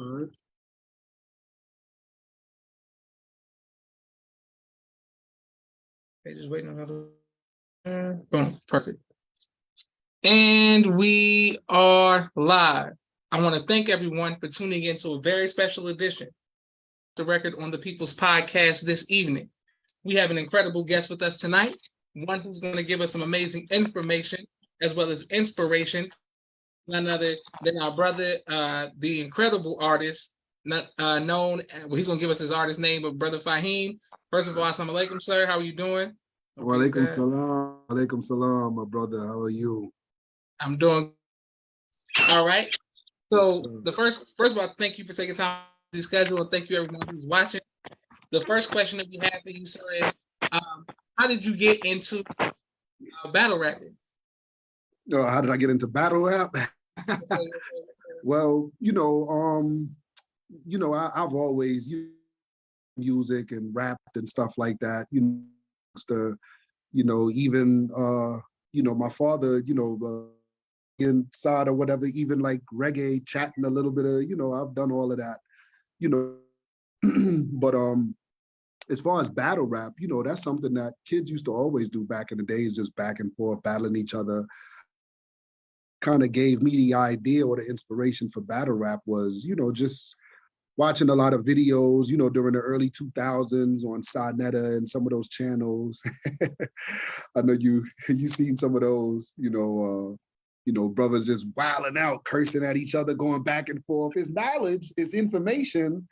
All right. Okay, just waiting on another. Boom, perfect. And we are live. I want to thank everyone for tuning in to a very special edition of The Record on the People's podcast this evening. We have an incredible guest with us tonight, one who's going to give us some amazing information as well as inspiration. None other than our brother, the incredible artist, known, well, he's going to give us his artist name, but Brother Fahiym. First of all, assalamu alaikum, sir. How are you doing? Wa alaikum salam. Alaikum salam, my brother. How are you? I'm doing all right. So first of all, thank you for taking time to the schedule, and thank you everyone who's watching. The first question that we have for you, sir, is how did you get into battle rapping? How did I get into battle rap? Well, I've always used music and rapped and stuff like that. Even my father, inside or whatever, even like reggae, chatting a little bit of, I've done all of that, but as far as battle rap, that's something that kids used to always do back in the days, just back and forth, battling each other. Kind of gave me the idea or the inspiration for battle rap was, just watching a lot of videos, during the early 2000s on Sinetta and some of those channels. I know you seen some of those, brothers just wilding out, cursing at each other, going back and forth. It's knowledge, it's information,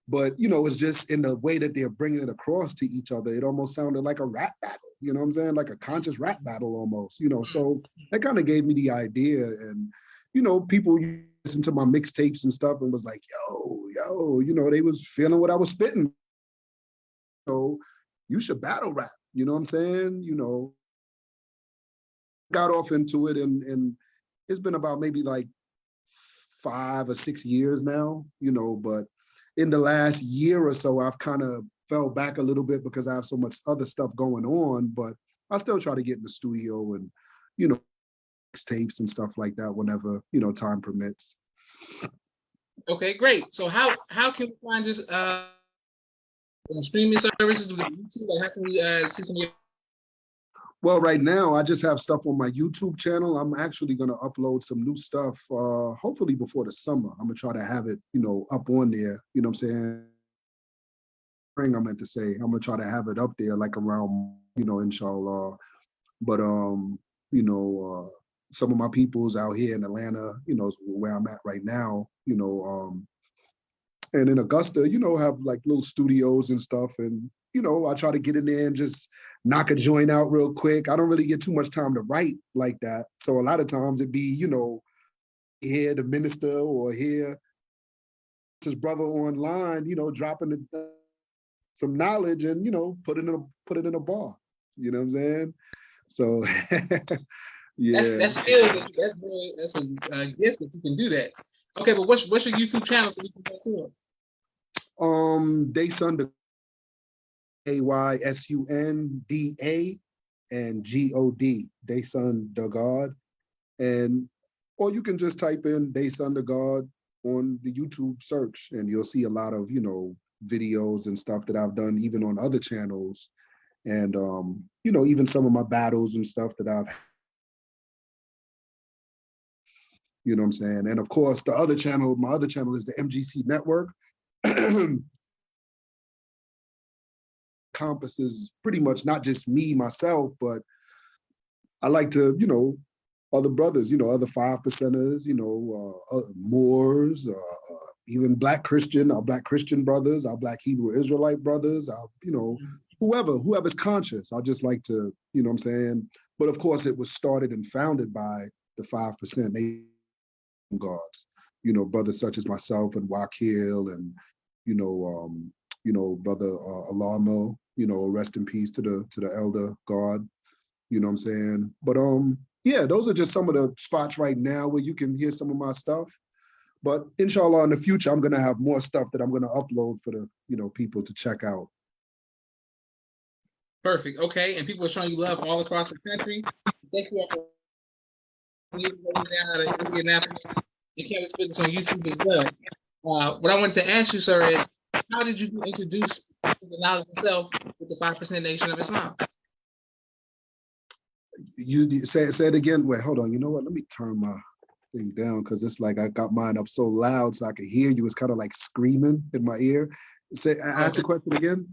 but it's just in the way that they're bringing it across to each other. It almost sounded like a rap battle, you know what I'm saying? Like a conscious rap battle almost, so that kind of gave me the idea. And, people listen to my mixtapes and stuff and was like, yo, they was feeling what I was spitting. So you should battle rap, you know what I'm saying? Got off into it and it's been about maybe like 5 or 6 years now, but in the last year or so, I've kind of fell back a little bit because I have so much other stuff going on, but I still try to get in the studio and, tapes and stuff like that whenever, time permits. Okay, great. So how can we find this on streaming services? Do we have YouTube? Like, how can we see some of your... Well, right now, I just have stuff on my YouTube channel. I'm actually going to upload some new stuff, hopefully before the summer. I'm going to try to have it, up on there. You know what I'm saying? Spring, I meant to say. I'm going to try to have it up there like around, inshallah. But, some of my people's out here in Atlanta, where I'm at right now, and in Augusta, have like little studios and stuff. And, I try to get in there and just knock a joint out real quick. I don't really get too much time to write like that. So a lot of times it'd be, hear the minister or hear his brother online, dropping some knowledge and, put it in a bar. You know what I'm saying? So yeah. That's skills. That's a gift that you can do that. Okay, but what's your YouTube channel so we can go to it? Daysunda, AYSUNDA and GOD, Daysunda God. And or you can just type in Daysunda God on the YouTube search and you'll see a lot of, videos and stuff that I've done even on other channels. And even some of my battles and stuff that I've, you know what I'm saying? And of course, my other channel is the MGC Network. Encompasses pretty much not just me, myself, but I like to, other brothers, other 5%ers, Moors, even Black Christian, our Black Christian brothers, our Black Hebrew Israelite brothers, our, whoever's conscious. I just like to, you know what I'm saying? But of course, it was started and founded by the 5%. They gods, brothers such as myself and Wakil and, brother Alamo, rest in peace to the elder God, you know what I'm saying? But yeah, those are just some of the spots right now where you can hear some of my stuff. But inshallah, in the future, I'm gonna have more stuff that I'm gonna upload for the people to check out. Perfect. Okay, and people are showing you love all across the country. Thank you all for down out of Indianapolis. You can't spit this on YouTube as well. What I wanted to ask you, sir, is how did you get introduced to the knowledge of self with the 5% Nation of Islam? You say it again. Wait, hold on. You know what? Let me turn my thing down because it's like I got mine up so loud so I could hear you. It's kind of like screaming in my ear. Say, ask the question again.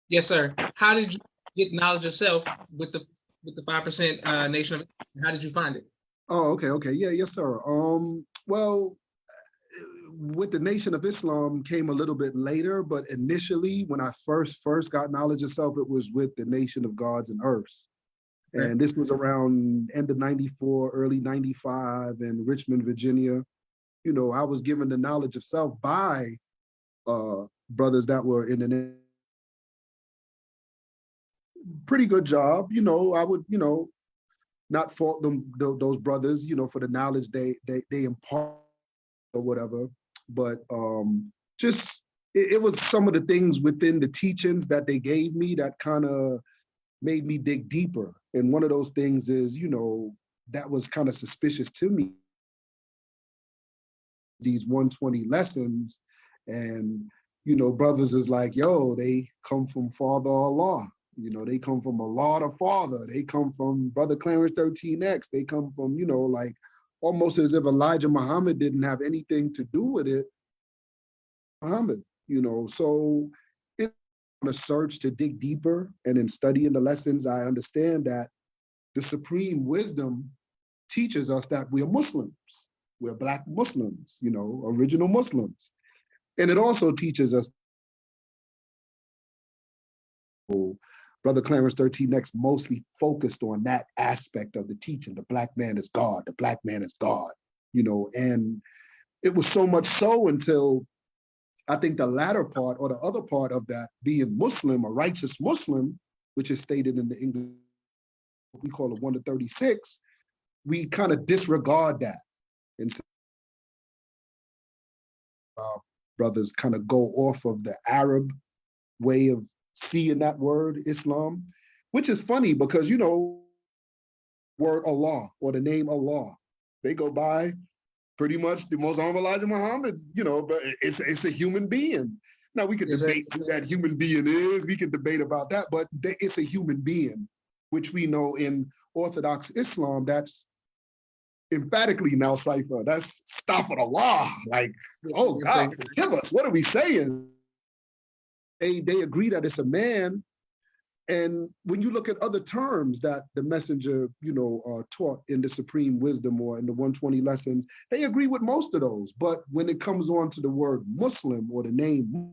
Yes, sir. How did you get knowledge of self with the 5% Nation of Islam? How did you find it? Oh, okay. Yeah, yes, sir. Well, with the Nation of Islam came a little bit later, but initially when I first got knowledge of self, it was with the Nation of Gods and Earths. Okay. And this was around end of 94, early 95 in Richmond, Virginia. You know, I was given the knowledge of self by brothers that were in an pretty good job. You know, I would, not fault them, those brothers, for the knowledge they impart or whatever. But just it was some of the things within the teachings that they gave me that kind of made me dig deeper. And one of those things is, that was kind of suspicious to me. These 120 lessons, and brothers is like, yo, they come from Father Allah. They come from Allah the Father. They come from Brother Clarence 13X. They come from, like almost as if Elijah Muhammad didn't have anything to do with it. Muhammad, so it's on a search to dig deeper, and in studying the lessons, I understand that the supreme wisdom teaches us that we are Muslims. We're Black Muslims, original Muslims. And it also teaches us, Brother Clarence 13X mostly focused on that aspect of the teaching. The Black man is God, the Black man is God, and it was so much so until I think the latter part or the other part of that, being Muslim, a righteous Muslim, which is stated in the English, we call it 1 to 36, we kind of disregard that. And so, brothers kind of go off of the Arab way of seeing that word, Islam, which is funny because, word Allah or the name Allah, they go by pretty much the most honorable Elijah Muhammad, but it's a human being. Now we could debate who that human being is. We can debate about that, but it's a human being, which we know in Orthodox Islam, that's emphatically now cipher. That's stopping Allah. Like, oh God, forgive us. What are we saying? They agree that it's a man. And when you look at other terms that the messenger, taught in the supreme wisdom or in the 120 lessons, they agree with most of those. But when it comes on to the word Muslim or the name,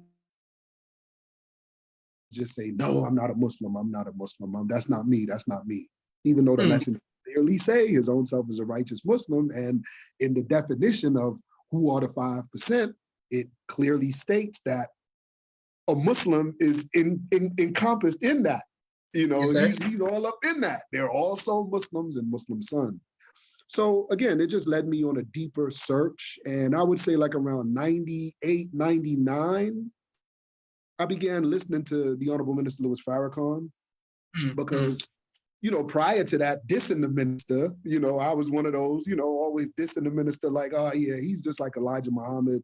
just say, no, I'm not a Muslim. I'm not a Muslim. That's not me. That's not me. Even though the lesson clearly say his own self is a righteous Muslim. And in the definition of who are the 5%, it clearly states that a Muslim is encompassed in that. He's all up in that. They're also Muslims and Muslim sons. So again, it just led me on a deeper search. And I would say like around 98, 99, I began listening to the Honorable Minister Louis Farrakhan because, prior to that, dissing the minister, I was one of those, always dissing the minister like, oh yeah, he's just like Elijah Muhammad,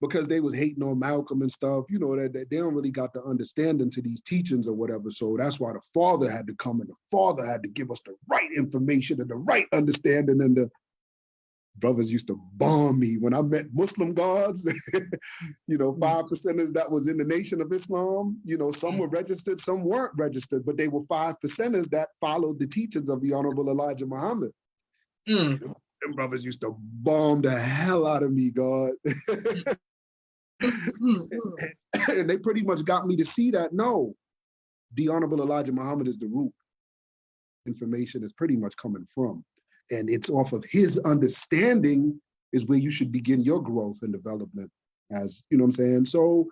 because they was hating on Malcolm and stuff, that they don't really got the understanding to these teachings or whatever. So that's why the father had to come, and the father had to give us the right information and the right understanding. And the brothers used to bomb me when I met Muslim gods, 5%ers that was in the Nation of Islam, some were registered, some weren't registered, but they were 5%ers that followed the teachings of the Honorable Elijah Muhammad. And brothers used to bomb the hell out of me, God. And they pretty much got me to see that, no, the Honorable Elijah Muhammad is the root. Information is pretty much coming from. And it's off of his understanding is where you should begin your growth and development, as, you know what I'm saying? So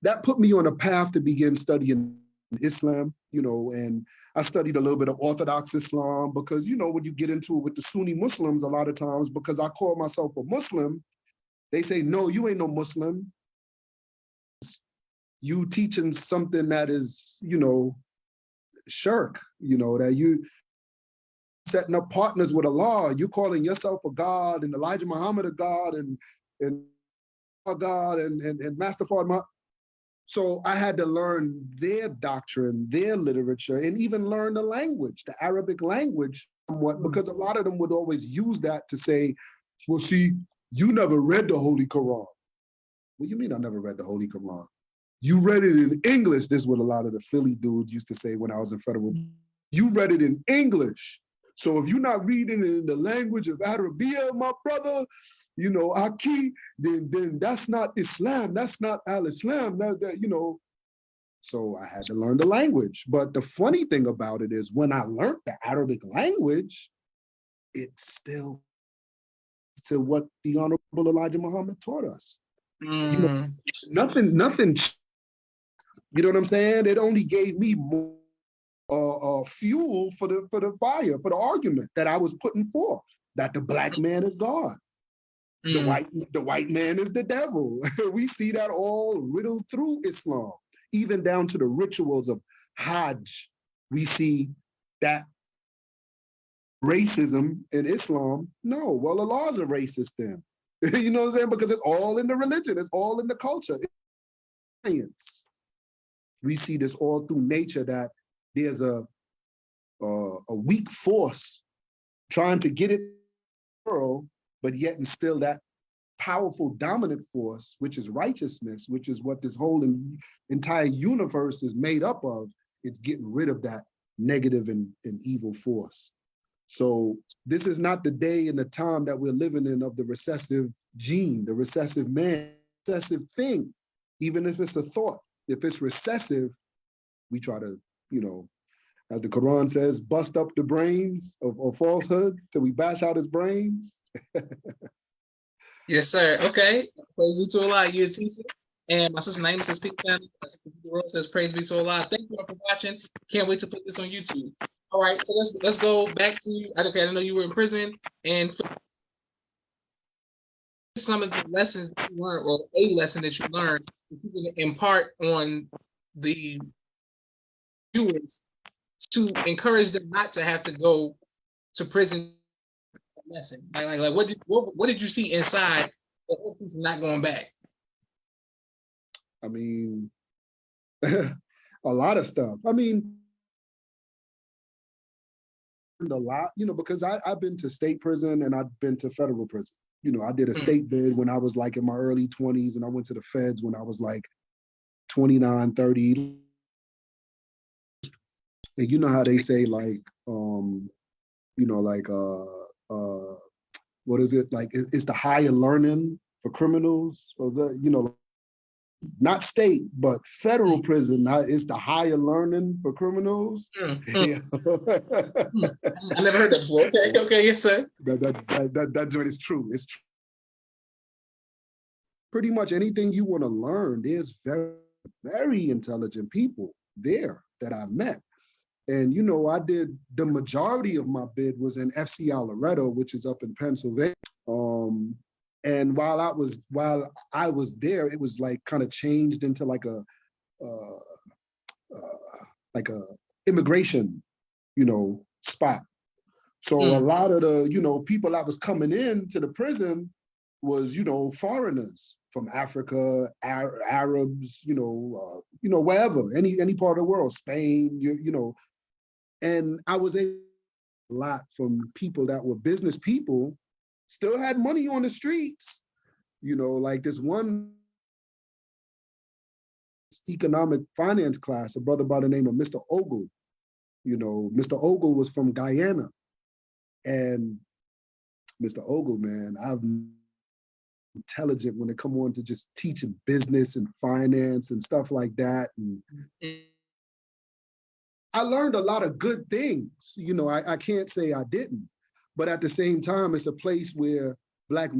that put me on a path to begin studying Islam, and I studied a little bit of Orthodox Islam because, when you get into it with the Sunni Muslims, a lot of times, because I call myself a Muslim, they say, no, you ain't no Muslim. You teaching something that is, shirk, that you setting up partners with Allah, you calling yourself a God and Elijah Muhammad a God, and God and Master Farad. So I had to learn their doctrine, their literature, and even learn the language, the Arabic language, somewhat, because a lot of them would always use that to say, well, see, you never read the Holy Quran. What do you mean I never read the Holy Quran? You read it in English. This is what a lot of the Philly dudes used to say when I was in federal. You read it in English. So if you're not reading it in the language of Arabia, my brother, you know, Aki, then that's not Islam. That's not al-Islam. You know. So I had to learn the language. But the funny thing about it is when I learned the Arabic language, it's still to what the Honorable Elijah Muhammad taught us. You know, nothing. You know what I'm saying? It only gave me more fuel for the fire, for the argument that I was putting forth, that the black man is God. The white man is the devil. We see that all riddled through Islam, even down to the rituals of Hajj. We see that racism in Islam. No, well, Allah's a racist then. You know what I'm saying? Because it's all in the religion, it's all in the culture. It's science. We see this all through nature, that there's a weak force trying to get it in the world, but yet instill that powerful dominant force, which is righteousness, which is what this whole entire universe is made up of. It's getting rid of that negative and evil force. So this is not the day and the time that we're living in of the recessive gene, the recessive man, recessive thing. Even if it's a thought, if it's recessive, we try to, you know, as the Quran says, bust up the brains of falsehood till we bash out his brains. Yes, sir. Okay. Praise be to Allah. You're a teacher. And my sister Naima says, Peace family. The world says, praise be to Allah. Thank you all for watching. Can't wait to put this on YouTube. All right. So let's go back to you. Okay, I know you were in prison, and some of the lessons that you learned, or a lesson that you learned, that you can impart on the viewers to encourage them not to have to go to prison. Lesson, like what did you see inside that helped you from not going back? I mean, a lot of stuff. I mean, a lot, you know, because I've been to state prison and I've been to federal prison. You know, I did a state bid when I was like in my early 20s, and I went to the feds when I was like 29, 30. And you know how they say like, you know, like, what is it? Like, it's the higher learning for criminals, or the, you know, not state, but federal prison. It's the higher learning for criminals. Yeah. I never heard that before. Okay, yes, sir. That joint is true. It's true. Pretty much anything you want to learn, there's very, very intelligent people there that I've met. And, you know, I did the majority of my bid was in FCI Loretto, which is up in Pennsylvania. And while I was there, it was like kind of changed into like a immigration, you know, spot. So a lot of the, you know, people that was coming in to the prison was, you know, foreigners from Africa, Arabs, you know, wherever, any part of the world, Spain, you know. And I was able a lot from people that were business people, still had money on the streets. You know, like this one economic finance class, a brother by the name of Mr. Ogle. You know, Mr. Ogle was from Guyana. And Mr. Ogle, man, I'm intelligent when it come on to just teaching business and finance and stuff like that. And I learned a lot of good things. You know, I can't say I didn't, but at the same time, it's a place where Black,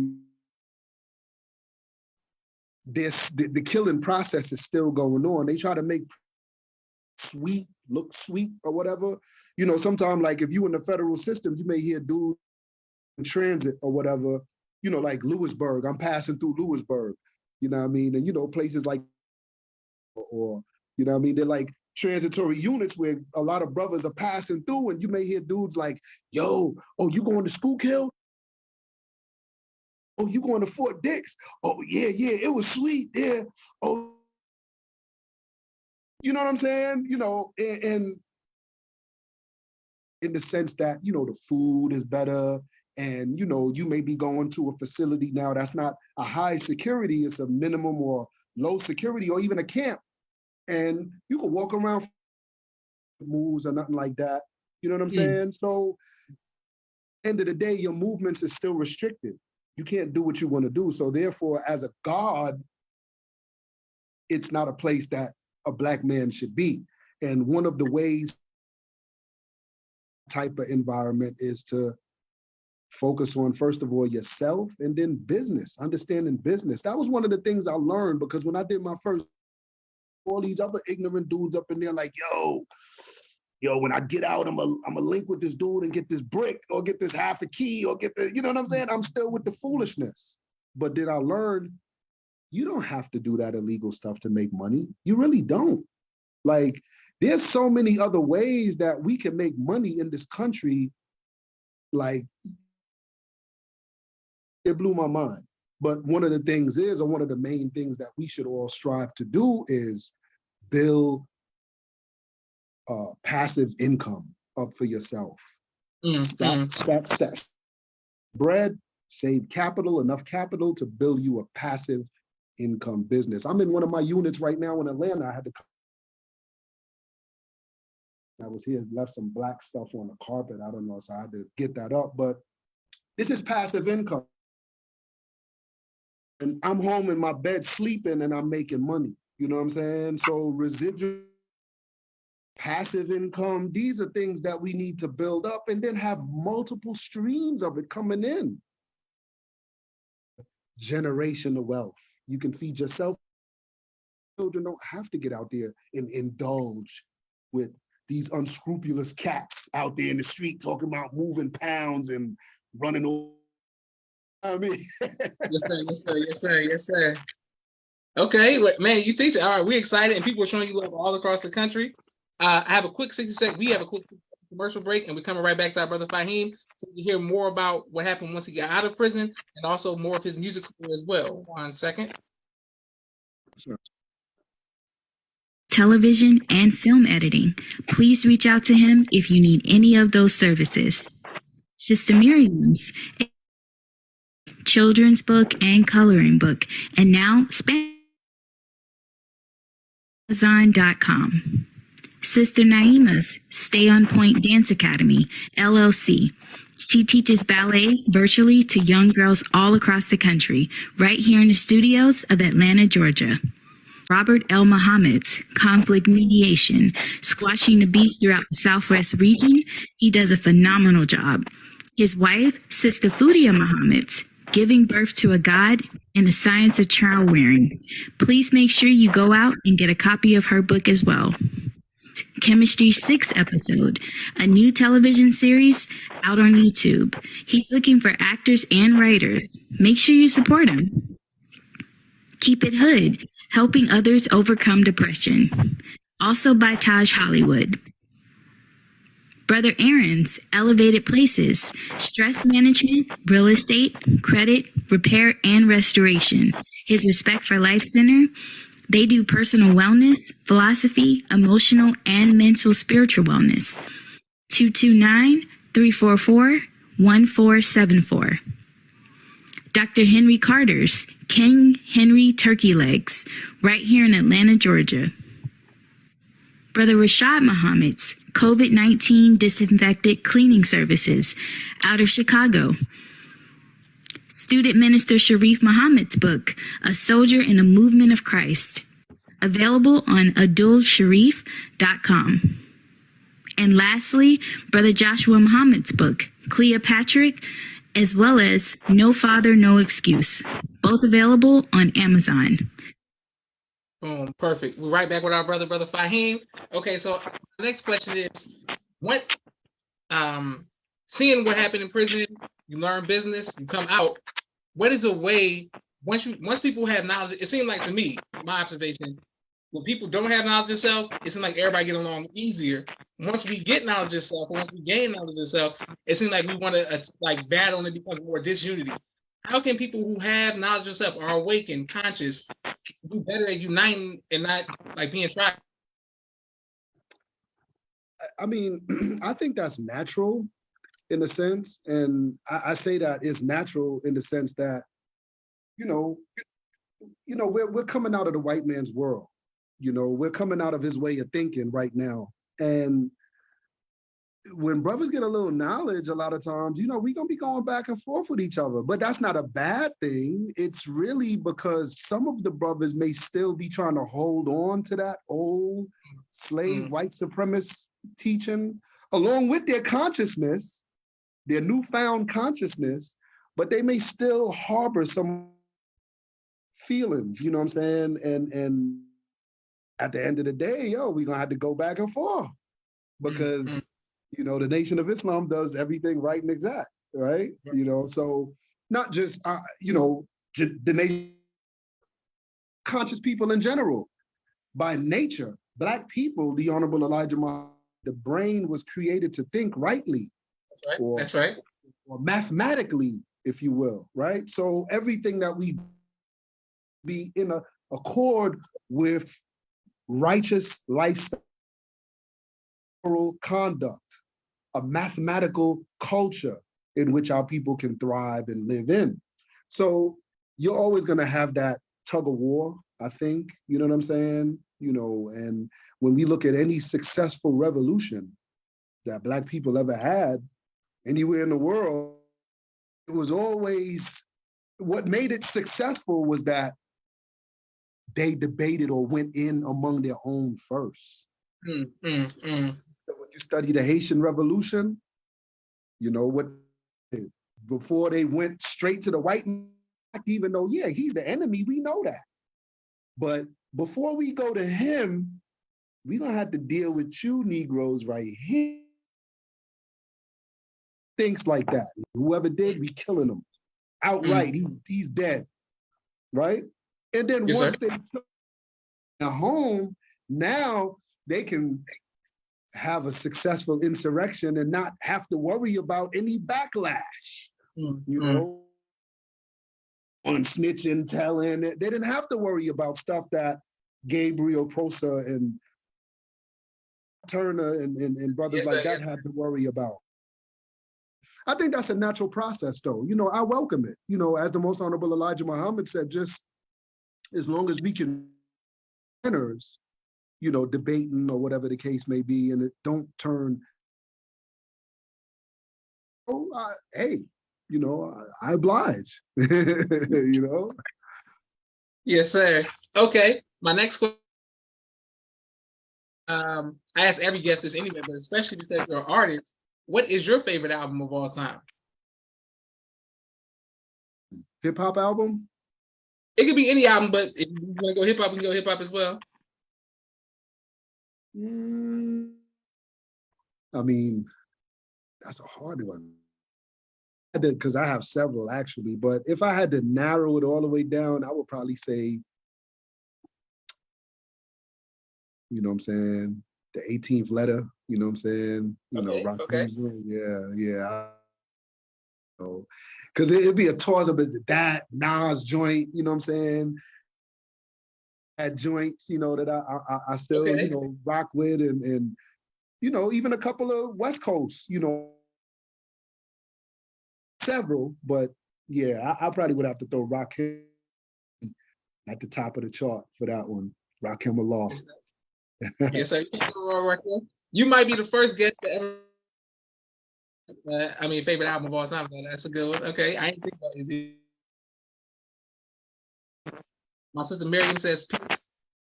the killing process is still going on. They try to make sweet look sweet or whatever. You know, sometimes like if you in the federal system, you may hear dudes in transit or whatever, you know, like Lewisburg, I'm passing through Lewisburg, you know what I mean? And, you know, places like, or, you know what I mean? They're like transitory units where a lot of brothers are passing through, and you may hear dudes like, yo, oh, you going to Schuylkill? Oh, you going to Fort Dix? Oh, yeah, it was sweet there. Oh, you know what I'm saying? And in the sense that, the food is better. And, you may be going to a facility now that's not a high security, it's a minimum or low security or even a camp. And you can walk around moves or nothing like that. You know what I'm saying? So end of the day, your movements is still restricted. You can't do what you want to do. So therefore, as a God, it's not a place that a Black man should be. And one of the ways type of environment is to focus on, first of all, yourself and then business, understanding business. That was one of the things I learned, because when I did my first, all these other ignorant dudes up in there like, yo, when I get out, I'm a link with this dude and get this brick or get this half a key or get the, you know what I'm saying? I'm still with the foolishness. But did I learn, you don't have to do that illegal stuff to make money. You really don't. Like, there's so many other ways that we can make money in this country. Like, it blew my mind. But one of the things is, or one of the main things that we should all strive to do is build passive income up for yourself. Stack bread, save capital, enough capital to build you a passive income business. I'm in one of my units right now in Atlanta. I was here, left some black stuff on the carpet. I don't know, so I had to get that up. But this is passive income. And I'm home in my bed sleeping and I'm making money. You know what I'm saying? So residual, passive income, these are things that we need to build up and then have multiple streams of it coming in. Generational wealth. You can feed yourself. Children don't have to get out there and indulge with these unscrupulous cats out there in the street talking about moving pounds and running over. I mean, yes, sir. Okay, man, you teach it. All right, we're excited, and people are showing you love all across the country. I have a quick 60-second. We have a quick commercial break, and we're coming right back to our brother Fahiym to hear more about what happened once he got out of prison, and also more of his music career as well. 1 second. Sure. Television and film editing. Please reach out to him if you need any of those services. Sister Miriam's children's book and coloring book, and now Amazon.com. Sister Naima's Stay on Point Dance Academy, LLC. She teaches ballet virtually to young girls all across the country, right here in the studios of Atlanta, Georgia. Robert L. Muhammad's Conflict Mediation, squashing the beef throughout the Southwest region. He does a phenomenal job. His wife, Sister Fudia Muhammad's Giving Birth to a God and the Science of Child Rearing. Please make sure you go out and get a copy of her book as well. Chemistry 6 episode, a new television series out on YouTube. He's looking for actors and writers. Make sure you support him. Keep It Hood, helping others overcome depression. Also by Taj Hollywood. Brother Aaron's Elevated Places, stress management, real estate, credit, repair, and restoration. His Respect for Life Center. They do personal wellness, philosophy, emotional, and mental spiritual wellness. 229-344-1474. Dr. Henry Carter's King Henry Turkey Legs, right here in Atlanta, Georgia. Brother Rashad Muhammad's COVID-19 Disinfected Cleaning Services, out of Chicago. Student Minister Sharif Muhammad's book, A Soldier in the Movement of Christ, available on adulsharif.com. And lastly, Brother Joshua Muhammad's book, Cleopatra, as well as No Father, No Excuse, both available on Amazon. Boom, perfect. We're right back with our brother Fahiym. Okay, so the next question is, what, seeing what happened in prison, you learn business, you come out, what is a way, once people have knowledge, it seemed like to me, my observation, when people don't have knowledge of self, it seems like everybody get along easier. Once we get knowledge of self, once we gain knowledge of self, it seems like we want to like battle and it becomes more disunity. how can people who have knowledge of self, are awake and conscious, do better at uniting and not like being tried? I mean, I think that's natural in a sense. And I say that it's natural in the sense that, you know, we're coming out of the white man's world. We're coming out of his way of thinking right now. And when brothers get a little knowledge, a lot of times, we're gonna be going back and forth with each other. But that's not a bad thing. It's really because some of the brothers may still be trying to hold on to that old slave white supremacist teaching, along with their consciousness, their newfound consciousness, but they may still harbor some feelings, you know what I'm saying? And at the end of the day, we're gonna have to go back and forth because the Nation of Islam does everything right and exact, right? So not just the nation, conscious people in general. By nature, Black people, the Honorable Elijah Muhammad, the brain was created to think rightly. That's right. Or mathematically, if you will, right? So everything that we be in accord with righteous lifestyle, moral conduct, a mathematical culture in which our people can thrive and live in. So you're always going to have that tug of war, I think, you know what I'm saying? And when we look at any successful revolution that Black people ever had anywhere in the world, it was always, what made it successful was that they debated or went in among their own first. So when you study the Haitian Revolution, what before they went straight to the white man, even though, yeah, he's the enemy, we know that. But before we go to him, we're gonna have to deal with you Negroes right here. Thinks like that. Whoever did, we killing them outright. He's dead, right? And then once they took at home, now they can have a successful insurrection and not have to worry about any backlash, on snitching, telling. They didn't have to worry about stuff that Gabriel Prosa and Turner and brothers like that had to worry about. I think that's a natural process, though. I welcome it. As the Most Honorable Elijah Muhammad said, just as long as we can debating or whatever the case may be, and it don't turn, hey, I oblige, Yes, sir. Okay, my next question. I ask every guest this anyway, but especially because you're an artist, what is your favorite album of all time? Hip hop album? It could be any album, but if you want to go hip hop, we can go hip hop as well. I mean, that's a hard one. Because I have several actually, but if I had to narrow it all the way down, I would probably say, you know what I'm saying, the 18th letter, you know what I'm saying? Rock music, yeah. Because it'd be a toss up that Nas joint, you know what I'm saying? That joints, that I still, rock with and even a couple of West Coast, several, but yeah, I probably would have to throw Rakim at the top of the chart for that one. Rakim Allah. Yes, sir. You might be the first guest to ever. Favorite album of all time. That's a good one. Okay, I ain't think about it. My sister Miriam says peace.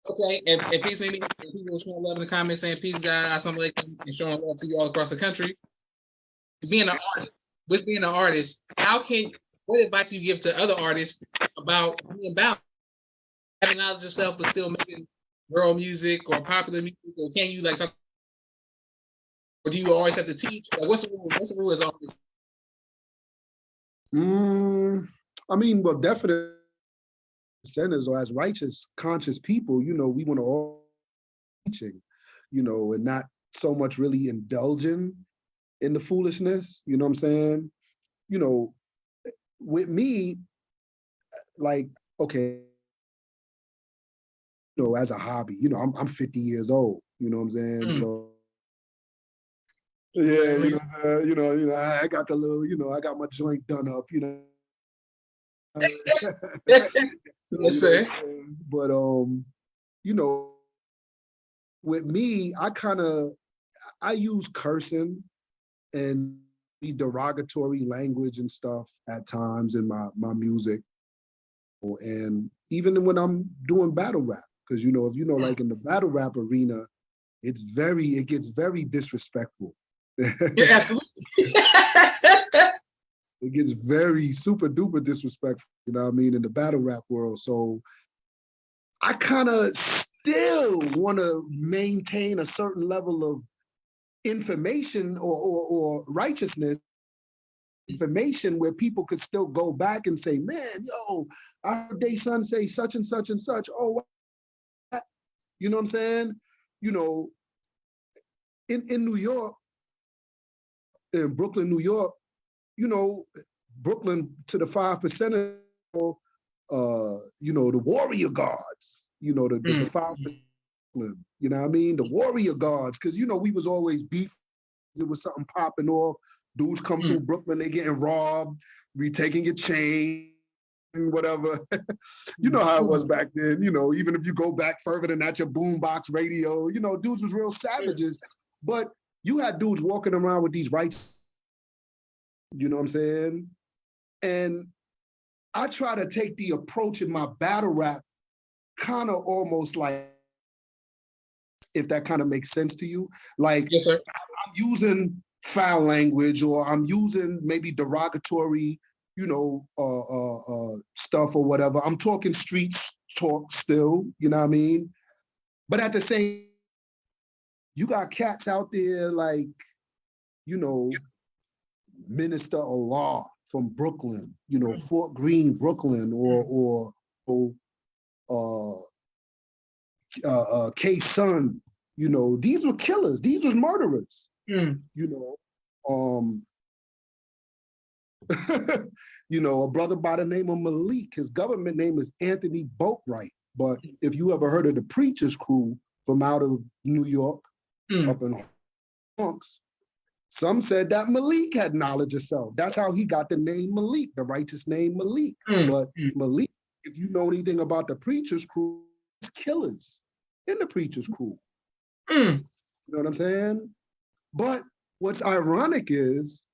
Okay, and peace maybe people showing love in the comments saying peace, God, something like that, and showing love to you all across the country. Being an artist, what advice do you give to other artists about being balanced, having knowledge of yourself, but still making world music or popular music, or can you talk, or do you always have to teach? What's the rule? What's the rule as artists? Well, definitely, sinners or as righteous, conscious people, we want to all teaching, and not so much really indulging in the foolishness, you know what I'm saying? With me, like, okay, as a hobby, I'm 50 years old, you know what I'm saying? Mm. So yeah, I got the little, I got my joint done up, Yes, sir. but you know, with me, I use cursing and derogatory language and stuff at times in my music, and even when I'm doing battle rap, because if like in the battle rap arena, it gets very disrespectful. Yeah, It absolutely. gets very super duper disrespectful, you know what I mean, in the battle rap world. So I kind of still want to maintain a certain level of information or righteousness, information where people could still go back and say, man, yo, I heard they son say such and such and such. Oh, what? You know what I'm saying? You know, in New York, in Brooklyn, New York, you know, Brooklyn to the 5%, the warrior guards, the 5%, you know what I mean? The warrior guards, because, we was always beef. It was something popping off. Dudes come through Brooklyn, they getting robbed, retaking your chain, whatever. You know how it was back then, even if you go back further than that, your boombox radio, dudes was real savages. But you had dudes walking around with these rights, you know what I'm saying? And I try to take the approach in my battle rap, kind of almost like, if that kind of makes sense to you, like, yes, sir. I'm using foul language or I'm using maybe derogatory, stuff or whatever. I'm talking street talk still, you know what I mean? But at the same, you got cats out there like, you know, Minister of Law from Brooklyn, Fort Greene, Brooklyn, or K-Sun, these were killers, these was murderers, Mm. um, a brother by the name of Malik, his government name is Anthony Boatwright. But if you ever heard of the Preachers Crew from out of New York, up in Bronx, some said that Malik had knowledge of self. That's how he got the name Malik, the righteous name Malik. But Malik, if you know anything about the Preachers Crew, it's killers in the Preachers Crew. You know what I'm saying? But what's ironic is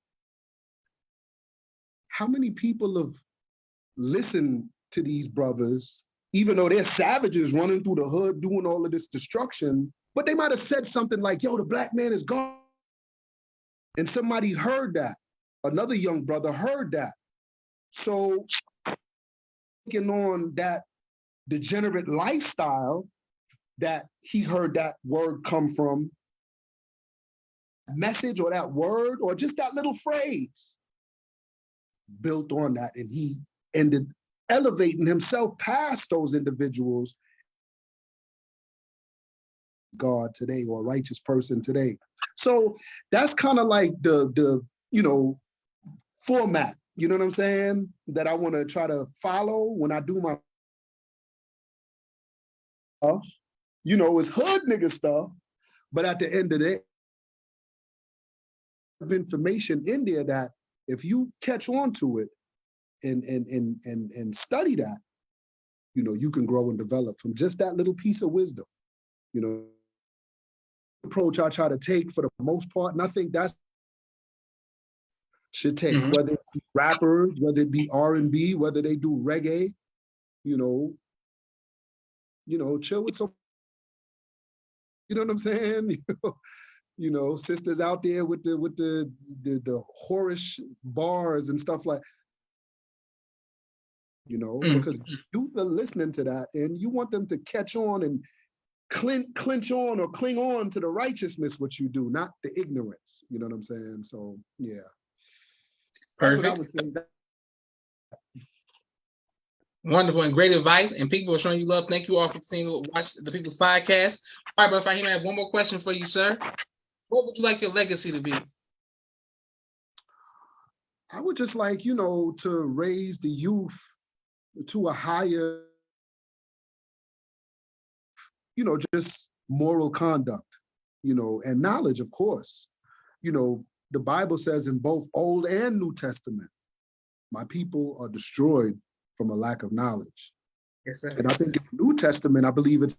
how many people have listened to these brothers, even though they're savages running through the hood doing all of this destruction, but they might have said something like, yo, the black man is gone. And somebody heard that. Another young brother heard that. So taking on that degenerate lifestyle that he heard that word come from, message or that word or just that little phrase, built on that, and he ended elevating himself past those individuals, God today or a righteous person today. So that's kind of like the format, you know what I'm saying, that I want to try to follow when I do my stuff. It's hood nigga stuff, but at the end of the day, information in there that if you catch on to it and study that, you can grow and develop from just that little piece of wisdom. Approach I try to take for the most part, and I think that's should take, whether it be rappers, whether it be R&B, whether they do reggae, chill with some, you know what I'm saying? Sisters out there with the whorish bars and stuff like, because youth are listening to that and you want them to catch on and clinch on or cling on to the righteousness what you do, not the ignorance. You know what I'm saying? So yeah. Perfect. That's what I would say. Wonderful and great advice. And people are showing you love. Thank you all for watch the People's Podcast. All right, but Fahiym, I have one more question for you, sir. What would you like your legacy to be? I would just like, to raise the youth to a higher, just moral conduct, and knowledge, of course. The Bible says in both Old and New Testament, my people are destroyed from a lack of knowledge. Yes, sir. And I think in the New Testament, I believe it's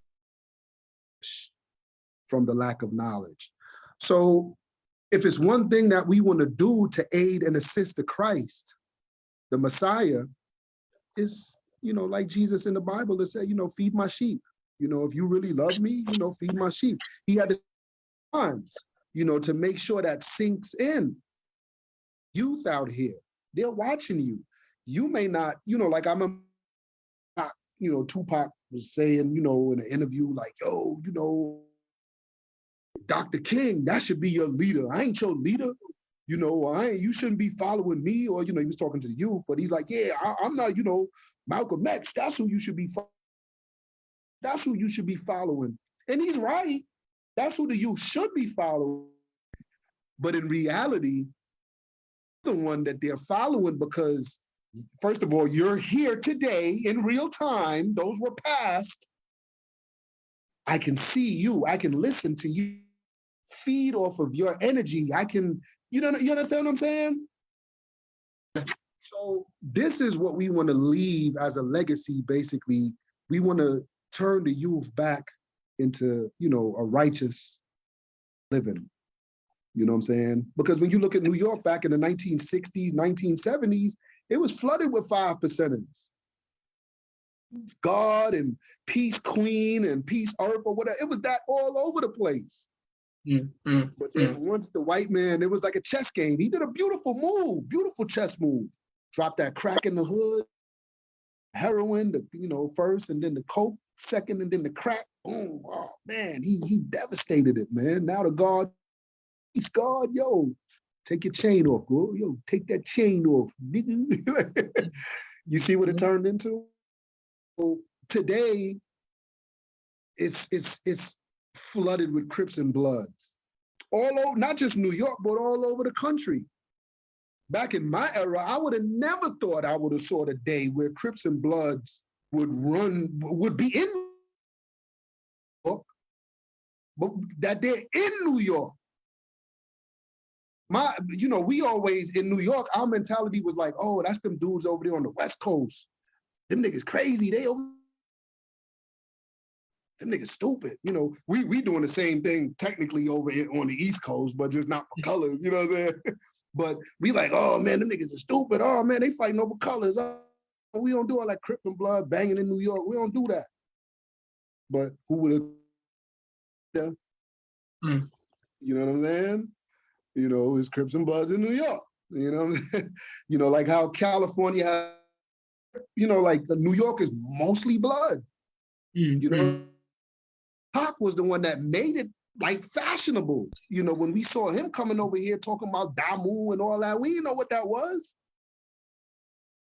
from the lack of knowledge. So if it's one thing that we want to do to aid and assist the Christ, the Messiah, is, like Jesus in the Bible that said, feed my sheep. If you really love me, feed my sheep. He had times, to make sure that sinks in. Youth out here, they're watching you. You may not, like I remember, Tupac was saying, in an interview, like, yo, Dr. King, that should be your leader. I ain't your leader. You shouldn't be following me. Or, he was talking to the youth, but he's like, yeah, I'm not, Malcolm X. That's who you should be following. That's who you should be following. And he's right. That's who the youth should be following. But in reality, the one that they're following, because first of all, you're here today in real time. Those were past. I can see you. I can listen to you. Feed off of your energy. I can, you understand what I'm saying? So this is what we want to leave as a legacy, basically. We want to turn the youth back into, a righteous living. You know what I'm saying? Because when you look at New York back in the 1960s, 1970s, it was flooded with 5%ers. God and Peace Queen and Peace Earth or whatever. It was that all over the place. But then once the white man, it was like a chess game. He did a beautiful move, beautiful chess move. Dropped that crack in the hood, heroin, first, and then the coke second, and then the crack. Boom! Oh man, he devastated it, man. Now the God, peace God, yo, take your chain off, bro. Yo, take that chain off, nigga. You see what it turned into? So today, it's flooded with Crips and Bloods, all over, not just New York, but all over the country. Back in my era, I would have never thought I would have saw the day where Crips and Bloods would be in New York, but that they're in New York. We always, in New York, our mentality was like, oh, that's them dudes over there on the West Coast. Them niggas crazy, them niggas stupid. We doing the same thing technically over here on the East Coast, but just not for colors, you know what I'm saying? But we like, oh man, them niggas are stupid. Oh man, they fighting over colors. Oh, we don't do all that Crip and Blood banging in New York. We don't do that. But who would have? You know what I'm saying? It's Crips and Bloods in New York. You know what I'm saying? Like how California has, like New York is mostly blood. Pac was the one that made it like fashionable. When we saw him coming over here talking about Damu and all that, we didn't know what that was.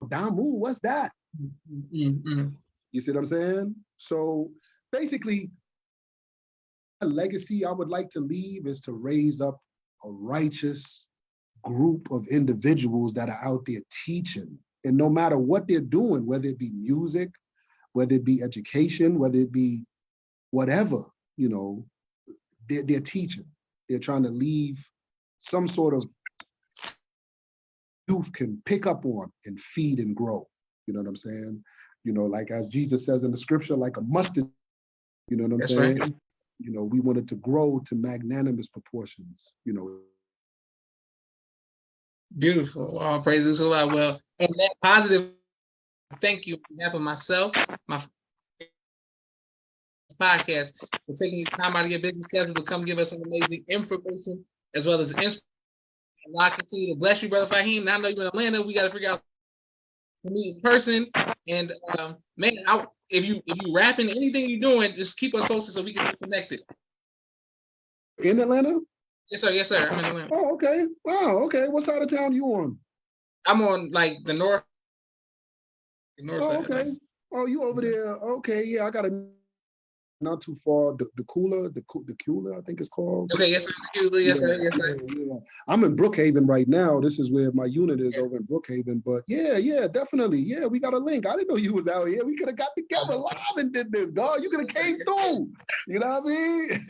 Damu, what's that? You see what I'm saying? So basically, a legacy I would like to leave is to raise up a righteous group of individuals that are out there teaching. And no matter what they're doing, whether it be music, whether it be education, whether it be whatever, they're teaching. They're trying to leave some sort of youth can pick up on and feed and grow. You know what I'm saying? Like as Jesus says in the scripture, like a mustard, you know what I'm saying? Right. We wanted to grow to magnanimous proportions, Beautiful. All praises to Allah. Well, and that positive, thank you on behalf of myself, my podcast, for taking your time out of your busy schedule to come give us some amazing information as well as inspiration. Allah continue to bless you, Brother Fahiym. Now I know you're in Atlanta. We got to figure out to meet in person. And man, if you rapping, anything you're doing, just keep us posted so we can be connected. In Atlanta? Yes, sir. Yes, sir. I'm in Atlanta. Oh, okay. Wow. Okay. What side of town you on? I'm on like the north. The north side. Okay. Oh, you over there? Okay. Yeah, I got a not too far. The cooler, the cooler, I think it's called. Okay, yes, sir. Yes, sir. Yes, sir. Yeah. I'm in Brookhaven right now. This is where my unit is over in Brookhaven. But yeah, definitely. Yeah, we got a link. I didn't know you was out here. We could have got together live and did this, dog. You could have came through. You know what I mean?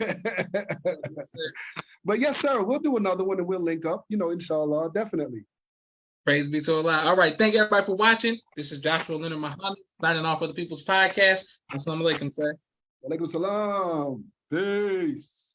But yes, sir. We'll do another one and we'll link up. Inshallah, definitely. Praise be to Allah. All right. Thank everybody for watching. This is Joshua Leonard Muhammad signing off for the People's Podcast. Assalamu alaikum, sir. Walaikum salam. Peace.